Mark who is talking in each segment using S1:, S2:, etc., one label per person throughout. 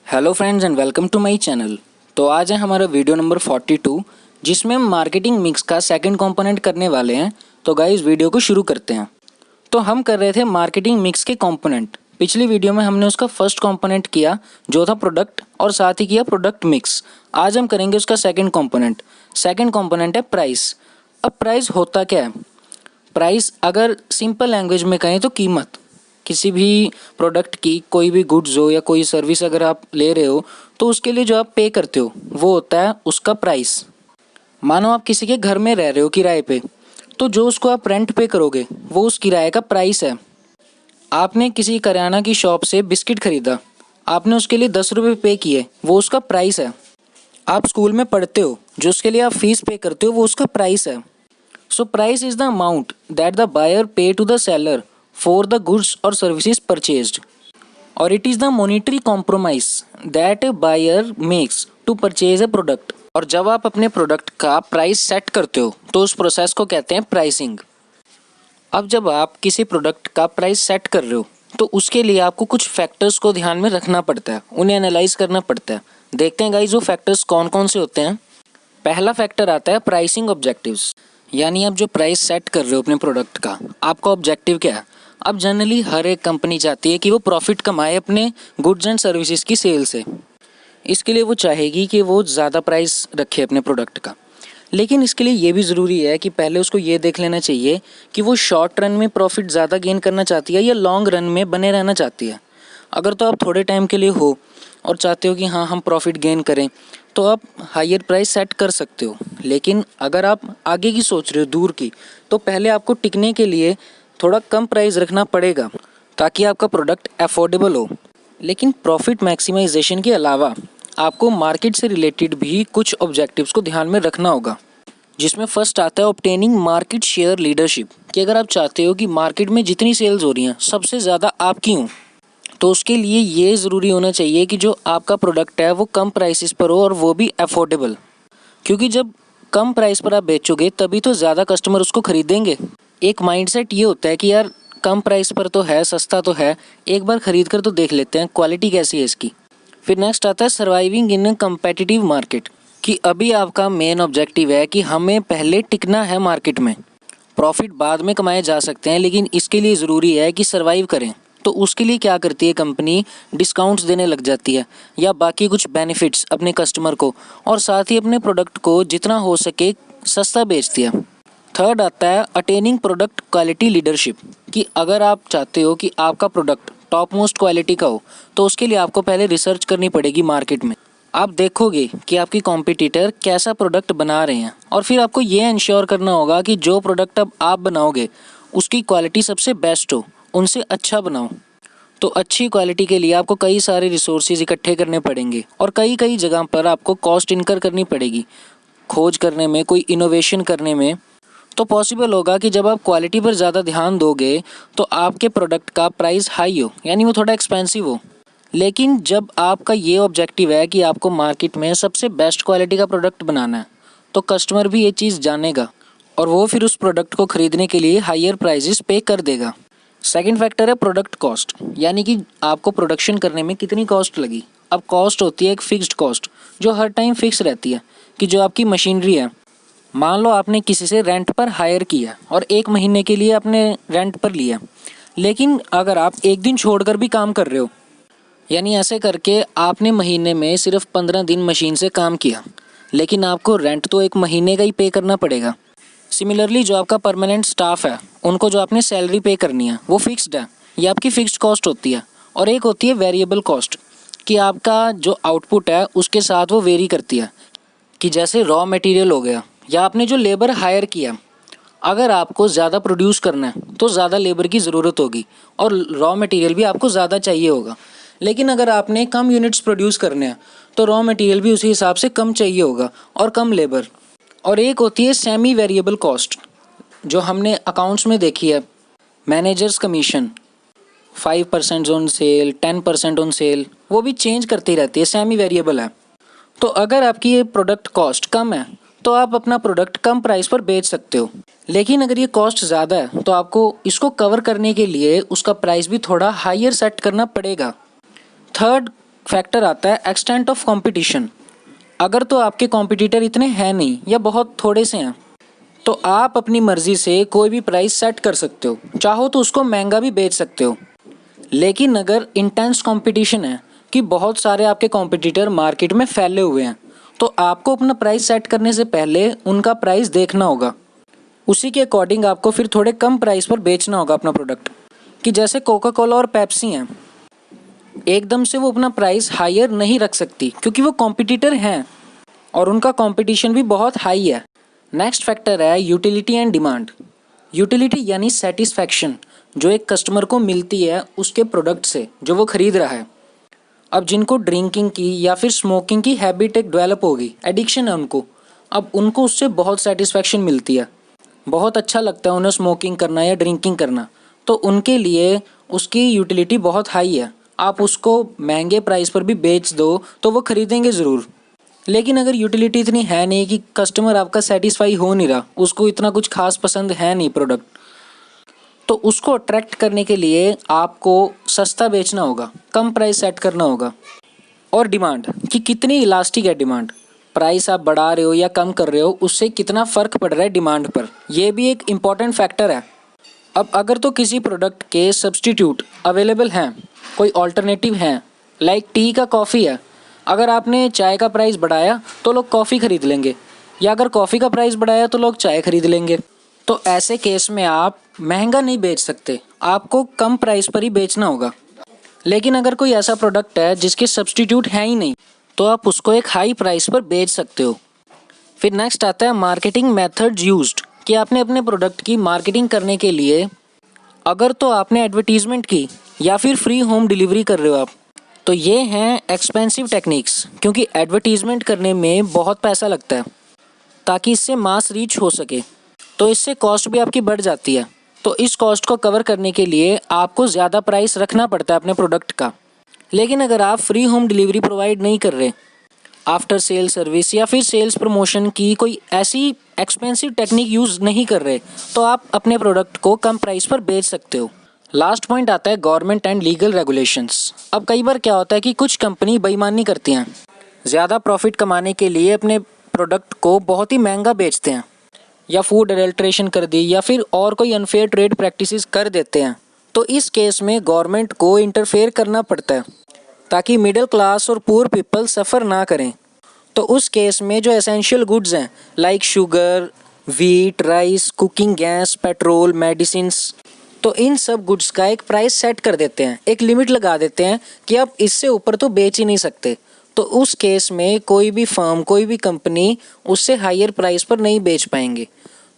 S1: Hello friends and welcome to my channel. तो आज है हमारा वीडियो नंबर 42 जिसमें हम मार्केटिंग मिक्स का सेकंड कंपोनेंट करने वाले हैं। तो गाइस वीडियो को शुरू करते हैं। तो हम कर रहे थे मार्केटिंग मिक्स के कंपोनेंट। पिछली वीडियो में हमने उसका फर्स्ट कंपोनेंट किया जो था प्रोडक्ट और साथ ही किया प्रोडक्ट मिक्स। आज हम करेंगे उसका सेकंड कंपोनेंट। सेकंड कंपोनेंट है प्राइस। अब प्राइस होता क्या है? प्राइस अगर सिंपल लैंग्वेज में कहें तो कीमत। किसी भी प्रोडक्ट की कोई भी गुड्स हो या कोई सर्विस अगर आप ले रहे हो तो उसके लिए जो आप पे करते हो वो होता है उसका प्राइस। मानो आप किसी के घर में रह रहे हो किराए पे, तो जो उसको आप रेंट पे करोगे वो उस किराए का प्राइस है। आपने किसी करियाना की शॉप से बिस्किट खरीदा, आपने उसके लिए 10 रुपये पे किए, वो उसका प्राइस है। आप स्कूल में पढ़ते हो, जो उसके लिए आप फीस पे करते हो वो उसका प्राइस है। So price is the amount that the buyer pay to the seller for the goods or services purchased, or it is the monetary compromise that a buyer makes to purchase a product। और जब आप अपने product का price set करते हो तो उस process को कहते हैं प्राइसिंग। अब जब आप किसी प्रोडक्ट का प्राइस सेट कर रहे हो तो उसके लिए आपको कुछ फैक्टर्स को ध्यान में रखना पड़ता है, उन्हें एनालाइज करना पड़ता है। देखते हैं गाइस वो फैक्टर्स कौन कौन से होते हैं। पहला फैक्टर आता है प्राइसिंग ऑब्जेक्टिव्स, यानी आप जो प्राइस सेट कर रहे हो अपने प्रोडक्ट का, आपका ऑब्जेक्टिव क्या है। अब जनरली हर एक कंपनी चाहती है कि वो प्रॉफिट कमाए अपने गुड्स एंड सर्विसेज की सेल से। इसके लिए वो चाहेगी कि वो ज़्यादा प्राइस रखे अपने प्रोडक्ट का। लेकिन इसके लिए ये भी ज़रूरी है कि पहले उसको ये देख लेना चाहिए कि वो शॉर्ट रन में प्रॉफिट ज़्यादा गेन करना चाहती है या लॉन्ग रन में बने रहना चाहती है। अगर तो आप थोड़े टाइम के लिए हो और चाहते हो कि हाँ हम प्रॉफिट गेन करें तो आप हायर प्राइस सेट कर सकते हो। लेकिन अगर आप आगे की सोच रहे हो, दूर की, तो पहले आपको टिकने के लिए थोड़ा कम प्राइस रखना पड़ेगा ताकि आपका प्रोडक्ट अफोर्डेबल हो। लेकिन प्रॉफिट मैक्सिमाइजेशन के अलावा आपको मार्केट से रिलेटेड भी कुछ ऑब्जेक्टिव्स को ध्यान में रखना होगा, जिसमें फर्स्ट आता है ऑब्टेनिंग मार्केट शेयर लीडरशिप। कि अगर आप चाहते हो कि मार्केट में जितनी सेल्स हो रही हैं सबसे ज़्यादा आपकी हों, तो उसके लिए ये ज़रूरी होना चाहिए कि जो आपका प्रोडक्ट है वो कम प्राइसेस पर हो और वो भी अफोर्डेबल। क्योंकि जब कम प्राइस पर आप बेचोगे तभी तो ज़्यादा कस्टमर उसको खरीदेंगे। एक माइंडसेट ये होता है कि यार कम प्राइस पर तो है, सस्ता तो है, एक बार ख़रीद कर तो देख लेते हैं क्वालिटी कैसी है इसकी। फिर नेक्स्ट आता है surviving in a competitive market. कि अभी आपका मेन ऑब्जेक्टिव है कि हमें पहले टिकना है मार्केट में। प्रॉफिट बाद में कमाए जा सकते हैं लेकिन इसके लिए ज़रूरी है कि सर्वाइव करें। तो उसके लिए क्या करती है कंपनी, डिस्काउंट्स देने लग जाती है या बाकी कुछ बेनिफिट्स अपने कस्टमर को, और साथ ही अपने प्रोडक्ट को जितना हो सके सस्ता बेचती है। थर्ड आता है अटेनिंग प्रोडक्ट क्वालिटी लीडरशिप। कि अगर आप चाहते हो कि आपका प्रोडक्ट टॉप मोस्ट क्वालिटी का हो तो उसके लिए आपको पहले रिसर्च करनी पड़ेगी मार्केट में। आप देखोगे कि आपकी कॉम्पिटिटर कैसा प्रोडक्ट बना रहे हैं और फिर आपको ये इंश्योर करना होगा कि जो प्रोडक्ट अब आप बनाओगे उसकी क्वालिटी सबसे बेस्ट हो, उनसे अच्छा बनाओ। तो अच्छी क्वालिटी के लिए आपको कई सारे रिसोर्सेज इकट्ठे करने पड़ेंगे और कई जगह पर आपको कॉस्ट इनकर करनी पड़ेगी। खोज करने में, कोई इनोवेशन करने में। तो पॉसिबल होगा कि जब आप क्वालिटी पर ज़्यादा ध्यान दोगे तो आपके प्रोडक्ट का प्राइस हाई हो, यानी वो थोड़ा एक्सपेंसिव हो। लेकिन जब आपका ये ऑब्जेक्टिव है कि आपको मार्केट में सबसे बेस्ट क्वालिटी का प्रोडक्ट बनाना है तो कस्टमर भी ये चीज़ जानेगा और वो फिर उस प्रोडक्ट को ख़रीदने के लिए हायर प्राइजेस पे कर देगा। सेकंड फैक्टर है प्रोडक्ट कॉस्ट, यानी कि आपको प्रोडक्शन करने में कितनी कॉस्ट लगी। अब कॉस्ट होती है एक फिक्स्ड कॉस्ट जो हर टाइम फिक्स रहती है। कि जो आपकी मशीनरी है, मान लो आपने किसी से रेंट पर हायर किया और 1 महीने के लिए आपने रेंट पर लिया। लेकिन अगर आप एक दिन छोड़कर भी काम कर रहे हो, यानी ऐसे करके आपने महीने में सिर्फ 15 दिन मशीन से काम किया, लेकिन आपको रेंट तो 1 महीने का ही पे करना पड़ेगा। सिमिलरली जो आपका परमानेंट स्टाफ है उनको जो आपने सैलरी पे करनी है वो फिक्स्ड है, ये आपकी फिक्स्ड कॉस्ट होती है। और एक होती है वेरिएबल कॉस्ट, कि आपका जो आउटपुट है उसके साथ वो वेरी करती है। कि जैसे रॉ मटेरियल हो गया या आपने जो लेबर हायर किया, अगर आपको ज़्यादा प्रोड्यूस करना है तो ज़्यादा लेबर की ज़रूरत होगी और रॉ मटेरियल भी आपको ज़्यादा चाहिए होगा। लेकिन अगर आपने कम यूनिट्स प्रोड्यूस करने हैं तो रॉ मटेरियल भी उसी हिसाब से कम चाहिए होगा और कम लेबर। और एक होती है सेमी वेरिएबल कॉस्ट, जो हमने अकाउंट्स में देखी है, managers commission 5% on sale, 10% on sale, वो भी चेंज करती रहती है, सेमी वेरिएबल है। तो अगर आपकी ये प्रोडक्ट कॉस्ट कम है तो आप अपना प्रोडक्ट कम प्राइस पर बेच सकते हो। लेकिन अगर ये कॉस्ट ज़्यादा है तो आपको इसको कवर करने के लिए उसका प्राइस भी थोड़ा हायर सेट करना पड़ेगा। थर्ड फैक्टर आता है एक्सटेंट ऑफ कंपटीशन। अगर तो आपके कॉम्पिटिटर इतने हैं नहीं या बहुत थोड़े से हैं तो आप अपनी मर्ज़ी से कोई भी प्राइस सेट कर सकते हो, चाहो तो उसको महंगा भी बेच सकते हो। लेकिन अगर इंटेंस कंपटीशन है कि बहुत सारे आपके कॉम्पिटिटर मार्केट में फैले हुए हैं तो आपको अपना प्राइस सेट करने से पहले उनका प्राइस देखना होगा। उसी के अकॉर्डिंग आपको फिर थोड़े कम प्राइस पर बेचना होगा अपना प्रोडक्ट। कि जैसे कोका कोला और पेप्सी हैं, एकदम से वो अपना प्राइस हायर नहीं रख सकती क्योंकि वो कॉम्पिटिटर हैं और उनका कंपटीशन भी बहुत हाई है। नेक्स्ट फैक्टर है यूटिलिटी एंड डिमांड। यूटिलिटी यानी सेटिस्फैक्शन जो एक कस्टमर को मिलती है उसके प्रोडक्ट से जो वो खरीद रहा है। अब जिनको ड्रिंकिंग की या फिर स्मोकिंग की हैबिट एक डेवलप होगी, एडिक्शन है उनको, अब उनको उससे बहुत सेटिस्फैक्शन मिलती है, बहुत अच्छा लगता है उन्हें स्मोकिंग करना या ड्रिंकिंग करना, तो उनके लिए उसकी यूटिलिटी बहुत हाई है। आप उसको महंगे प्राइस पर भी बेच दो तो वो खरीदेंगे ज़रूर। लेकिन अगर यूटिलिटी इतनी है नहीं कि कस्टमर आपका सेटिस्फाई हो नहीं रहा, उसको इतना कुछ खास पसंद है नहीं प्रोडक्ट, तो उसको अट्रैक्ट करने के लिए आपको सस्ता बेचना होगा, कम प्राइस सेट करना होगा। और डिमांड कि कितनी इलास्टिक है डिमांड, प्राइस आप बढ़ा रहे हो या कम कर रहे हो उससे कितना फ़र्क पड़ रहा है डिमांड पर, यह भी एक इम्पॉर्टेंट फैक्टर है। अब अगर तो किसी प्रोडक्ट के सब्स्टिट्यूट अवेलेबल हैं, कोई ऑल्टरनेटिव हैं, लाइक टी का कॉफ़ी है, अगर आपने चाय का प्राइस बढ़ाया तो लोग कॉफ़ी ख़रीद लेंगे, या अगर कॉफ़ी का प्राइस बढ़ाया तो लोग चाय ख़रीद लेंगे। तो ऐसे केस में आप महंगा नहीं बेच सकते, आपको कम प्राइस पर ही बेचना होगा। लेकिन अगर कोई ऐसा प्रोडक्ट है जिसके सब्स्टिट्यूट हैं ही नहीं तो आप उसको एक हाई प्राइस पर बेच सकते हो। फिर नेक्स्ट आता है मार्केटिंग मेथड्स यूज्ड, कि आपने अपने प्रोडक्ट की मार्केटिंग करने के लिए अगर तो आपने एडवर्टीज़मेंट की या फिर फ्री होम डिलीवरी कर रहे हो आप, तो ये हैं एक्सपेंसिव टेक्निक्स, क्योंकि एडवर्टीज़मेंट करने में बहुत पैसा लगता है ताकि इससे मास रीच हो सके, तो इससे कॉस्ट भी आपकी बढ़ जाती है। तो इस कॉस्ट को कवर करने के लिए आपको ज़्यादा प्राइस रखना पड़ता है अपने प्रोडक्ट का। लेकिन अगर आप फ्री होम डिलीवरी प्रोवाइड नहीं कर रहे, आफ्टर सेल सर्विस या फिर सेल्स प्रमोशन की कोई ऐसी एक्सपेंसिव टेक्निक यूज़ नहीं कर रहे, तो आप अपने प्रोडक्ट को कम प्राइस पर बेच सकते हो। लास्ट पॉइंट आता है गवर्नमेंट एंड लीगल रेगुलेशंस। अब कई बार क्या होता है कि कुछ कंपनी बेईमानी करती हैं, ज़्यादा प्रॉफिट कमाने के लिए अपने प्रोडक्ट को बहुत ही महंगा बेचते हैं, या फूड एडल्ट्रेशन कर दी या फिर और कोई अनफेयर ट्रेड प्रैक्टिसेस कर देते हैं। तो इस केस में गवर्नमेंट को इंटरफेयर करना पड़ता है ताकि मिडिल क्लास और पुअर पीपल सफ़र ना करें। तो उस केस में जो एसेंशियल गुड्स हैं like sugar, wheat, rice, cooking gas, petrol, medicines, तो इन सब गुड्स का एक प्राइस सेट कर देते हैं, एक लिमिट लगा देते हैं कि आप इससे ऊपर तो बेच ही नहीं सकते। तो उस केस में कोई भी फर्म, कोई भी कंपनी उससे हायर प्राइस पर नहीं बेच पाएंगे।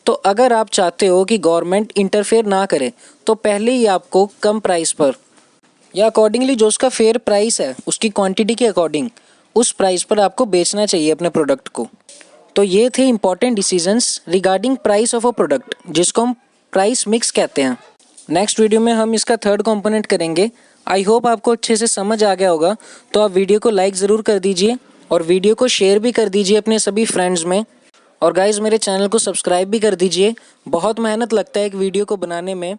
S1: तो अगर आप चाहते हो कि गवर्नमेंट इंटरफेयर ना करे तो पहले ही आपको कम प्राइस पर या अकॉर्डिंगली जो उसका फेयर प्राइस है उसकी क्वांटिटी के अकॉर्डिंग उस प्राइस पर आपको बेचना चाहिए अपने प्रोडक्ट को। तो ये थे important decisions regarding price of a product, जिसको हम प्राइस मिक्स कहते हैं। नेक्स्ट वीडियो में हम इसका थर्ड कंपोनेंट करेंगे। आई होप आपको अच्छे से समझ आ गया होगा। तो आप वीडियो को लाइक ज़रूर कर दीजिए और वीडियो को शेयर भी कर दीजिए अपने सभी फ्रेंड्स में। और गाइज़ मेरे चैनल को सब्सक्राइब भी कर दीजिए। बहुत मेहनत लगता है एक वीडियो को बनाने में।